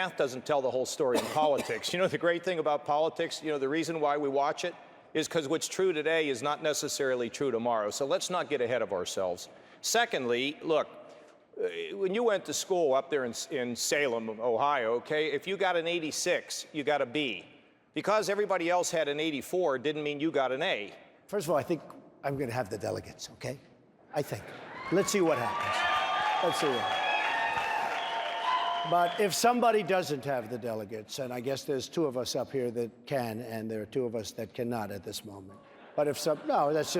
math doesn't tell the whole story in politics. You know, the great thing about politics, you know, the reason why we watch it is because what's true today is not necessarily true tomorrow. So let's not get ahead of ourselves. Secondly, look, when you went to school up there in Salem, Ohio, okay, if you got an 86, you got a B. Because everybody else had an 84 didn't mean you got an A. First of all, I think I'm going to have the delegates, okay? I think. Let's see what happens. Let's see what happens. But if somebody doesn't have the delegates, and I guess there's two of us up here that can, and there are two of us that cannot at this moment. But if some, no, that's,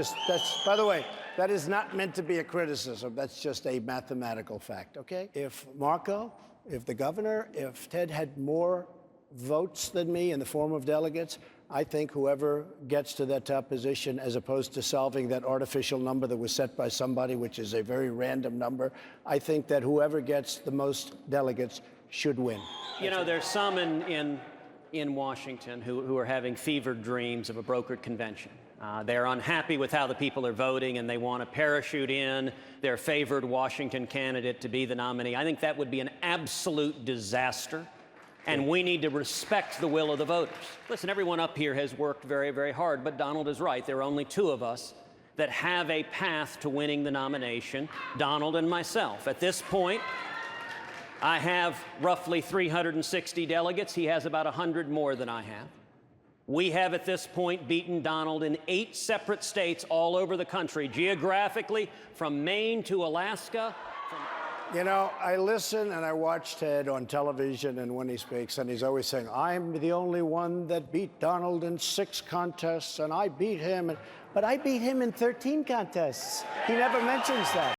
by the way, that is not meant to be a criticism. That's just a mathematical fact, okay? If Marco, if the governor, if Ted had more votes than me in the form of delegates, I think whoever gets to that top position, as opposed to solving that artificial number that was set by somebody, which is a very random number, I think that whoever gets the most delegates should win. You know, there's some in Washington who are having fevered dreams of a brokered convention. They're unhappy with how the people are voting, and they want to parachute in their favored Washington candidate to be the nominee. I think that would be an absolute disaster. And we need to respect the will of the voters. Listen, everyone up here has worked very, very hard, but Donald is right. There are only two of us that have a path to winning the nomination, Donald and myself. At this point, I have roughly 360 delegates. He has about 100 more than I have. We have, at this point, beaten Donald in 8 separate states all over the country, geographically, from Maine to Alaska. You know, I listen and I watch Ted on television and when he speaks, and he's always saying, I'm the only one that beat Donald in 6 contests, and I beat him. But I beat him in 13 contests. He never mentions that.